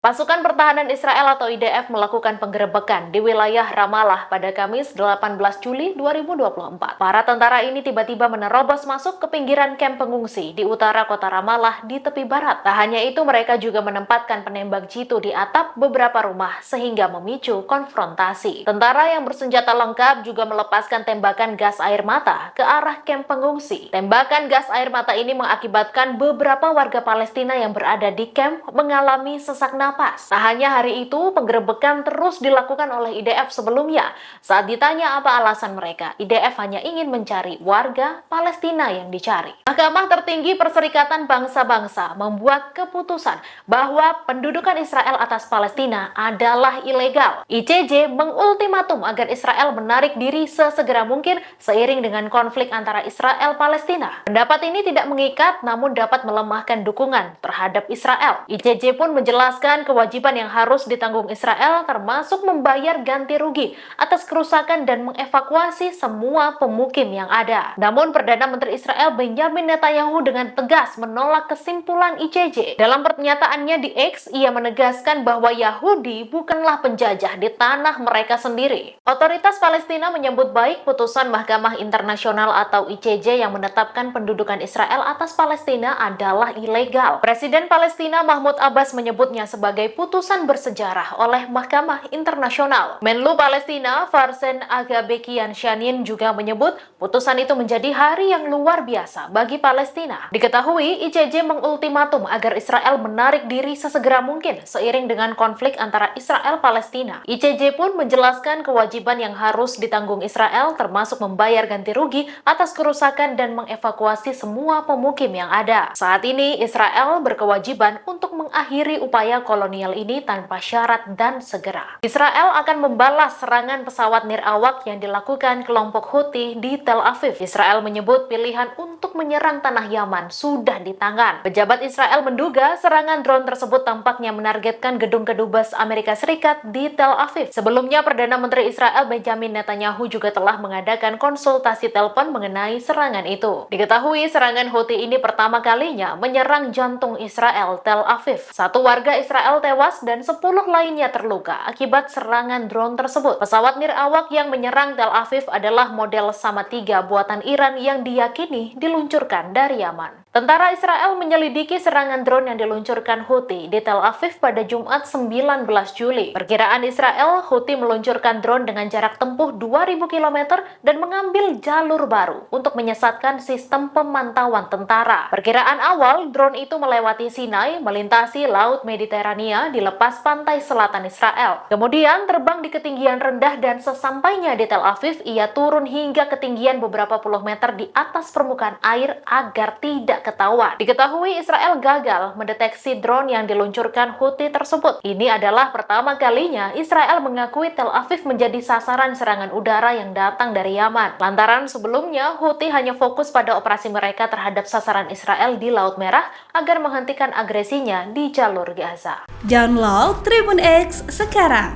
Pasukan Pertahanan Israel atau IDF melakukan penggerebekan di wilayah Ramallah pada Kamis 18 Juli 2024. Para tentara ini tiba-tiba menerobos masuk ke pinggiran kamp pengungsi di utara kota Ramallah di tepi barat. Tak hanya itu, mereka juga menempatkan penembak jitu di atap beberapa rumah sehingga memicu konfrontasi. Tentara yang bersenjata lengkap juga melepaskan tembakan gas air mata ke arah kamp pengungsi. Tembakan gas air mata ini mengakibatkan beberapa warga Palestina yang berada di kamp mengalami sesak nafas. Tak hanya hari itu, penggerebekan terus dilakukan oleh IDF sebelumnya. Saat ditanya apa alasan mereka, IDF hanya ingin mencari warga Palestina yang dicari. Mahkamah Tertinggi Perserikatan Bangsa-Bangsa membuat keputusan bahwa pendudukan Israel atas Palestina adalah ilegal. ICJ mengultimatum agar Israel menarik diri sesegera mungkin seiring dengan konflik antara Israel-Palestina. Pendapat ini tidak mengikat, namun dapat melemahkan dukungan terhadap Israel. ICJ pun menjelaskan kewajiban yang harus ditanggung Israel termasuk membayar ganti rugi atas kerusakan dan mengevakuasi semua pemukim yang ada. Namun Perdana Menteri Israel Benjamin Netanyahu dengan tegas menolak kesimpulan ICJ. Dalam pernyataannya di X, ia menegaskan bahwa Yahudi bukanlah penjajah di tanah mereka sendiri. Otoritas Palestina menyambut baik putusan Mahkamah Internasional atau ICJ yang menetapkan pendudukan Israel atas Palestina adalah ilegal. Presiden Palestina Mahmud Abbas menyebutnya sebagai putusan bersejarah oleh Mahkamah Internasional. Menlu Palestina Farsen Agabekian Shanin juga menyebut putusan itu menjadi hari yang luar biasa bagi Palestina. Diketahui ICJ mengultimatum agar Israel menarik diri sesegera mungkin seiring dengan konflik antara Israel-Palestina. ICJ pun menjelaskan kewajiban yang harus ditanggung Israel termasuk membayar ganti rugi atas kerusakan dan mengevakuasi semua pemukim yang ada. Saat ini Israel berkewajiban untuk mengakhiri upaya kolonial ini tanpa syarat dan segera. Israel akan membalas serangan pesawat nirawak yang dilakukan kelompok Houthi di Tel Aviv. Israel menyebut pilihan untuk menyerang tanah Yaman sudah di tangan. Pejabat Israel menduga serangan drone tersebut tampaknya menargetkan gedung kedubes Amerika Serikat di Tel Aviv. Sebelumnya, Perdana Menteri Israel Benjamin Netanyahu juga telah mengadakan konsultasi telepon mengenai serangan itu. Diketahui serangan Houthi ini pertama kalinya menyerang jantung Israel, Tel Aviv. Satu warga Israel tewas dan 10 lainnya terluka akibat serangan drone tersebut. Pesawat nirawak yang menyerang Tel Aviv adalah model Sama 3 buatan Iran yang diyakini diluncurkan dari Yaman. Tentara Israel menyelidiki serangan drone yang diluncurkan Houthi di Tel Aviv pada Jumat 19 Juli. Perkiraan Israel, Houthi meluncurkan drone dengan jarak tempuh 2.000 km dan mengambil jalur baru untuk menyesatkan sistem pemantauan tentara. Perkiraan awal, drone itu melewati Sinai, melintasi Laut Mediterania, dilepas pantai selatan Israel. Kemudian terbang di ketinggian rendah dan sesampainya di Tel Aviv, ia turun hingga ketinggian beberapa puluh meter di atas permukaan air agar tidak ketahuan. Diketahui Israel gagal mendeteksi drone yang diluncurkan Houthi tersebut. Ini adalah pertama kalinya Israel mengakui Tel Aviv menjadi sasaran serangan udara yang datang dari Yaman. Lantaran sebelumnya Houthi hanya fokus pada operasi mereka terhadap sasaran Israel di Laut Merah agar menghentikan agresinya di jalur Gaza. Download Tribun X sekarang,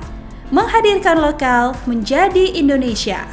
menghadirkan lokal menjadi Indonesia.